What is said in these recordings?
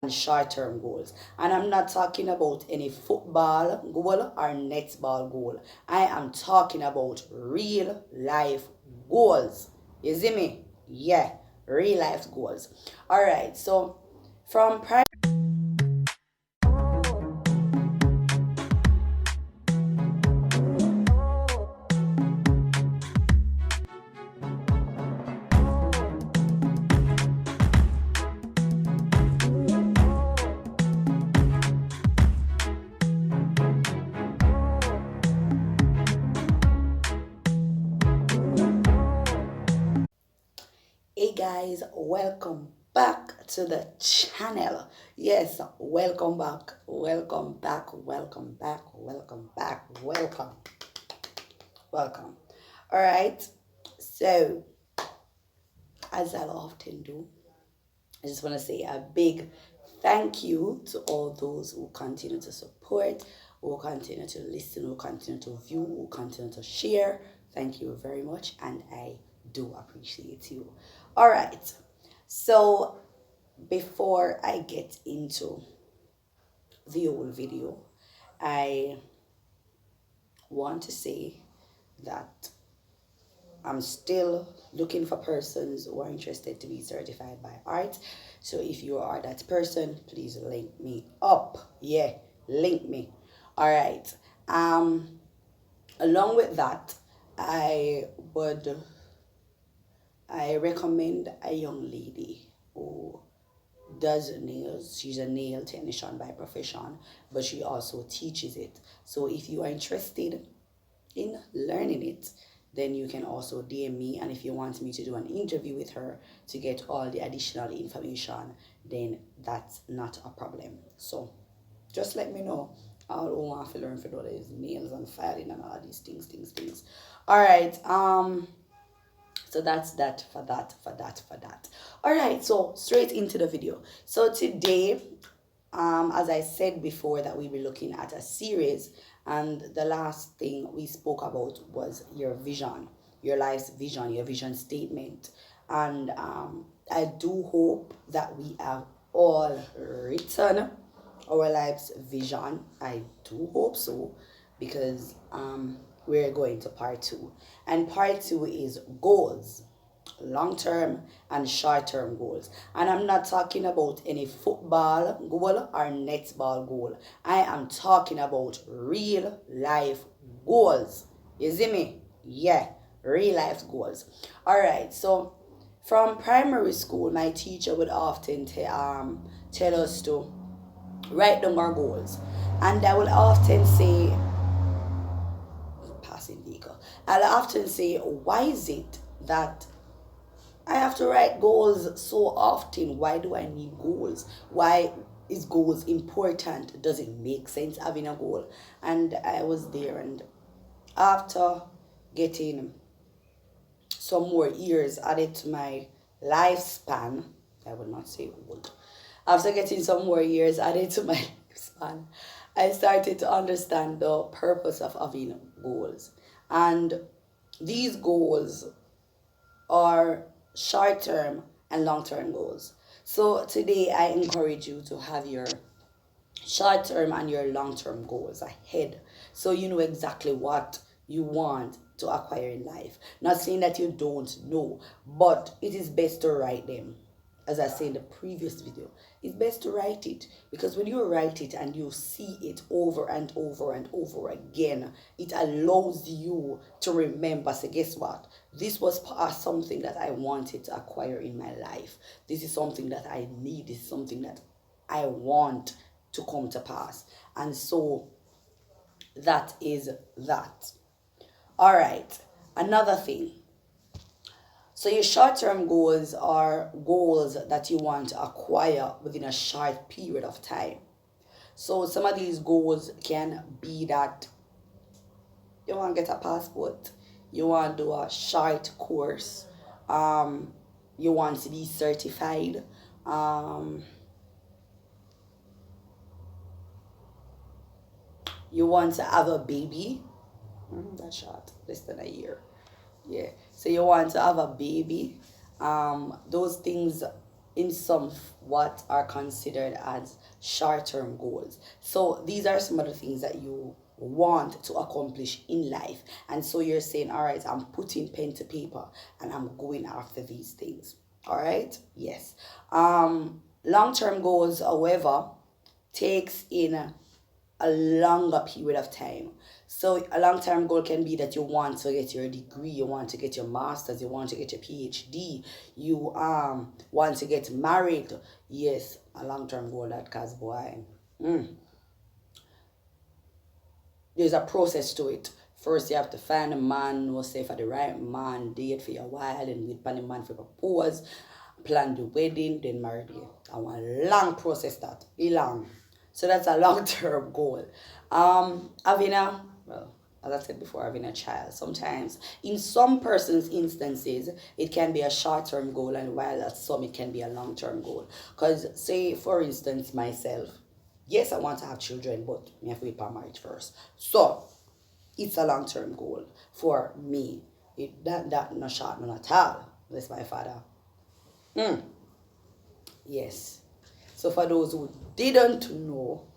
short-term goals. And I'm not talking about any football goal or netball goal. I am talking about real life goals. You see me? Yeah, real life goals. All right, so from Hey guys, welcome back to the channel. Yes, welcome back, welcome back, welcome back, welcome back, welcome, welcome. All right, so as I often do, I just want to say a big thank you to all those who continue to support, who continue to listen, who continue to view, who continue to share. Thank you very much, and I do appreciate you. All right, so before I get into the whole video, I want to say that I'm still looking for persons who are interested to be certified by art. So if you are that person, please link me up. Yeah, link me. All right. Um, Along with that, I would I recommend a young lady who does nails. She's a nail technician by profession, but she also teaches it. So if you are interested in learning it, then you can also DM me. And if you want me to do an interview with her to get all the additional information, then that's not a problem. So just let me know. I don't want to learn for all these nails and filing and all these things. All right. So that's that for that. All right. So straight into the video. So today, as I said before, that we were looking at a series, and the last thing we spoke about was your vision, your life's vision, your vision statement. And I do hope that we have all written our life's vision. I do hope so, because we're going to part two. And part two is goals, long term and short term goals. And I'm not talking about any football goal or netball goal. I am talking about real life goals. You see me? Yeah, real life goals. All right, so from primary school, my teacher would often tell us to write down our goals. And I will often say, passing vehicle, I'll often say, why is it that I have to write goals so often? Why do I need goals? Why is goals important? Does it make sense having a goal? And I was there, and after getting some more years added to my lifespan, I would not say old. After getting some more years added to my lifespan, I started to understand the purpose of having goals. And these goals are short term and long term goals. So today I encourage you to have your short term and your long term goals ahead, so you know exactly what you want to acquire in life. Not saying that you don't know, but it is best to write them. As I said in the previous video, it's best to write it, because when you write it and you see it over and over and over again, it allows you to remember. So guess what, this was something that I wanted to acquire in my life. This is something that I need. This is something that I want to come to pass. And so that is that. All right, another thing. So your short-term goals are goals that you want to acquire within a short period of time. So some of these goals can be that you want to get a passport, you want to do a short course, you want to be certified, you want to have a baby. That's short, less than a year. Yeah. So you want to have a baby. Those things in some what are considered as short-term goals. So these are some of the things that you want to accomplish in life, and so you're saying, all right, I'm putting pen to paper and I'm going after these things. All right, yes. Long-term goals, however, takes in a longer period of time. So a long-term goal can be that you want to get your degree, you want to get your master's, you want to get your PhD, you want to get married. Yes, a long-term goal that cause boy. There's a process to it. First, you have to find a man who say for the right man, date for a while, and wait for the man for propose, plan the wedding, then marry you. I want a long process that, be long. So that's a long-term goal. Having a, well, as I said before, having a child. Sometimes, in some persons' instances, it can be a short-term goal, and while at some it can be a long-term goal. Because, say, for instance, myself, yes, I want to have children, but I have to wait for marriage first. So it's a long term goal for me. That not short, not at all. That's my father. Yes. So for those who didn't know,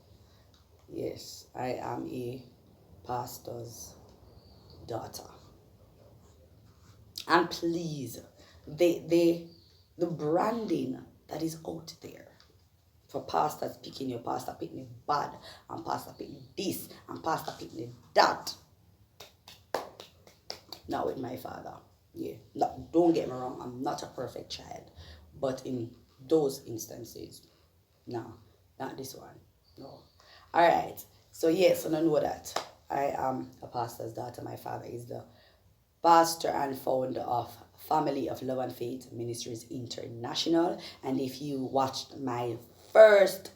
yes, I am a pastor's daughter. And please, the branding that is out there for pastors picking your pastor picking bad, and pastor picking this, and pastor picking that. Not with my father. Yeah. No, don't get me wrong, I'm not a perfect child. But in those instances, no, not this one. No. Alright. So yes, and I know that I am a pastor's daughter. My father is the pastor and founder of Family of Love and Faith Ministries International. And if you watched my first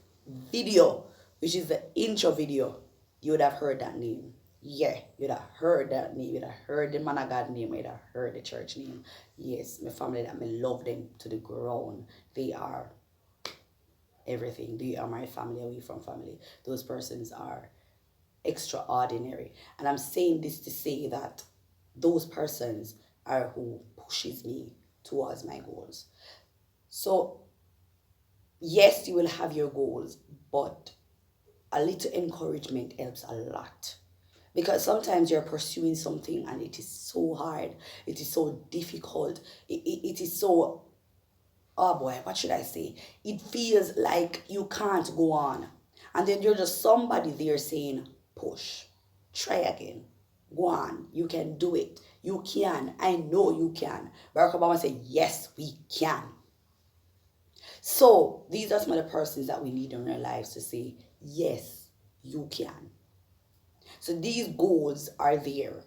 video, which is the intro video, you would have heard that name. Yeah, you'd have heard that name. You'd have heard the man of God name. You'd have heard the church name. Yes, my family, that me love them to the ground. They are everything. They are my family away from family. Those persons are extraordinary. And I'm saying this to say that those persons are who pushes me towards my goals. So yes, you will have your goals, but a little encouragement helps a lot. Because sometimes you're pursuing something and it is so hard, it is so difficult, it is so, oh boy, what should I say? It feels like you can't go on. And then you're just somebody there saying, push, try again, go on, you can do it, you can, I know you can. Barack Obama said, yes, we can. So these are some of the persons that we need in our lives to say, yes, you can. So these goals are there.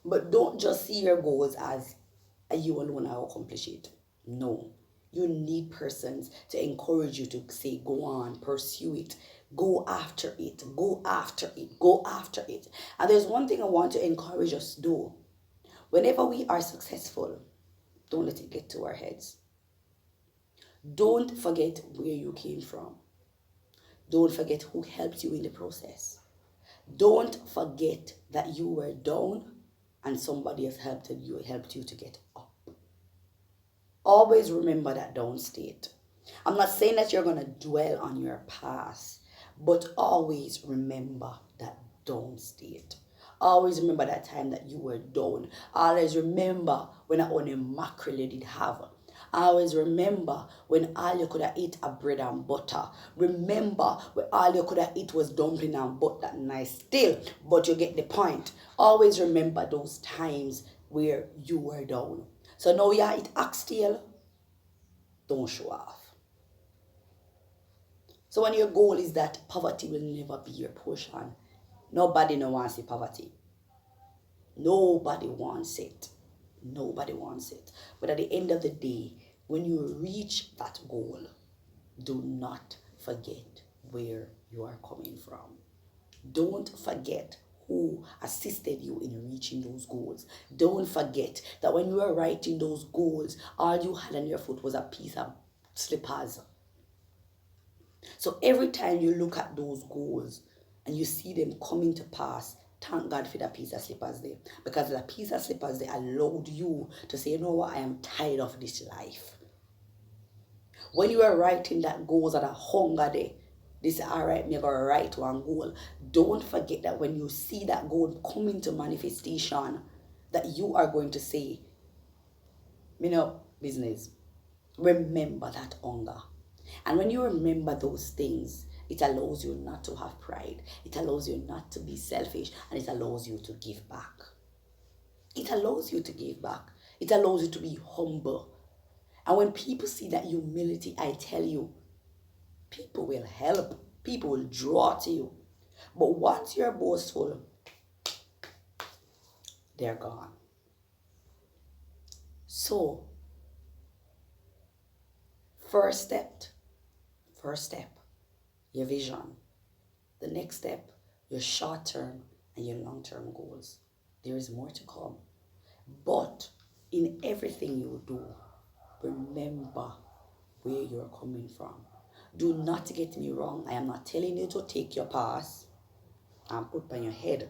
But don't just see your goals as you alone will accomplish it. No. You need persons to encourage you to say, go on, pursue it, go after it, go after it, go after it. And there's one thing I want to encourage us to do. Whenever we are successful, don't let it get to our heads. Don't forget where you came from. Don't forget who helped you in the process. Don't forget that you were down and somebody has helped you to get up. Always remember that down state. I'm not saying that you're going to dwell on your past, but always remember that down state. Always remember that time that you were down. Always remember when I only mackerel you did have. Always remember when all you could have eat a bread and butter. Remember when all you could have eat was dumpling and butter nice still, but you get the point. Always remember those times where you were down. So now you eat oxtail, don't show off. So when your goal is that poverty will never be your portion, nobody no wants the poverty. Nobody wants it. Nobody wants it. But at the end of the day, when you reach that goal, do not forget where you are coming from. Don't forget who assisted you in reaching those goals. Don't forget that when you were writing those goals, all you had on your foot was a piece of slippers. So every time you look at those goals and you see them coming to pass, thank God for that piece of slippers there. Because that piece of slippers there allowed you to say, you know what, I am tired of this life. When you are writing that goals at a hunger day, this all right, me gonna write one goal. Don't forget that when you see that goal come into manifestation, that you are going to say, business. Remember that hunger. And when you remember those things, it allows you not to have pride. It allows you not to be selfish. And it allows you to give back. It allows you to give back. It allows you to be humble. And when people see that humility, I tell you, people will help. People will draw to you. But once you're boastful, they're gone. So, first step, your vision. The next step, your short-term and your long-term goals. There is more to come. But in everything you do, remember where you're coming from. Do not get me wrong. I am not telling you to take your past and put on your head.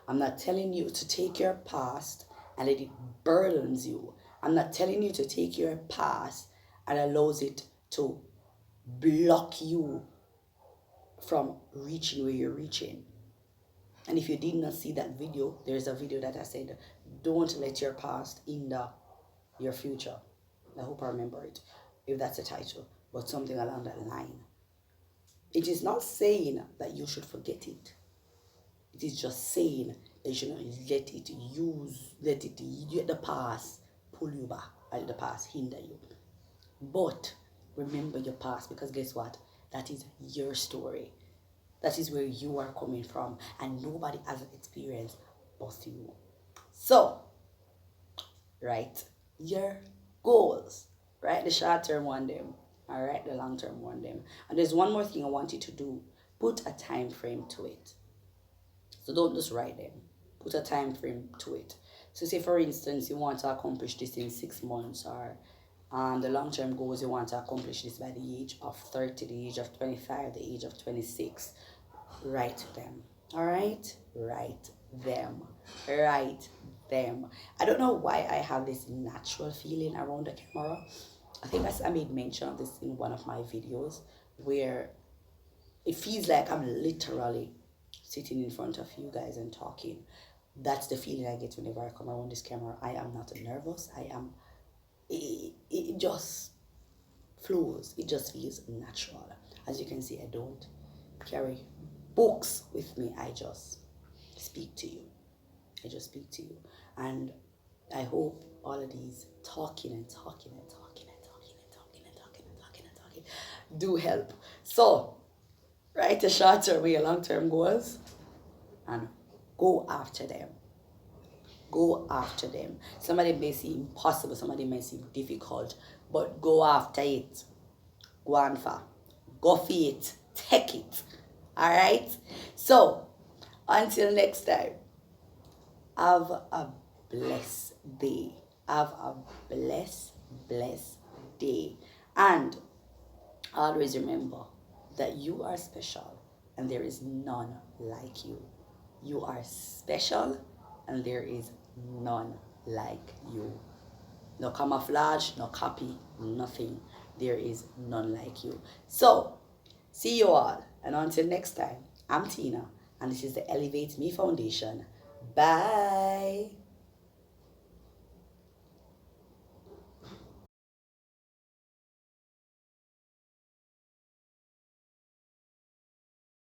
I'm not telling you to take your past and let it burdens you. I'm not telling you to take your past and allows it to block you from reaching where you're reaching. And if you did not see that video, there's a video that I said, don't let your past hinder your future. I hope I remember it, if that's the title, but something along that line. It is not saying that you should forget it. It is just saying that you should not let the past pull you back, let the past hinder you. But remember your past, because guess what? That is your story. That is where you are coming from, and nobody has an experience but you. So, write your goals. Write the short-term one them. All right, the long-term one them. And there's one more thing I want you to do. Put a time frame to it. So don't just write them. Put a time frame to it. So say for instance, you want to accomplish this in 6 months, or the long-term goals, you want to accomplish this by the age of 30, the age of 25, the age of 26. Write them. All right? Write them. Write them. I don't know why I have this natural feeling around the camera. I think I made mention of this in one of my videos, where it feels like I'm literally sitting in front of you guys and talking. That's the feeling I get whenever I come around this camera. I am not nervous. It just flows. It just feels natural. As you can see, I don't carry books with me. I just speak to you. And I hope all of these talking do help. So write a short-term or your long-term goals and go after them. Go after them. Somebody may seem impossible, somebody may seem difficult, but go after it. Go on for. Go for it. Take it. Alright? So, until next time, have a blessed day. Have a blessed day. And always remember that you are special and there is none like you. You are special and there is none like you. No camouflage, no copy, nothing. There is none like you. So, see you all. And until next time, I'm Tina, and this is the Elevate Me Foundation. Bye.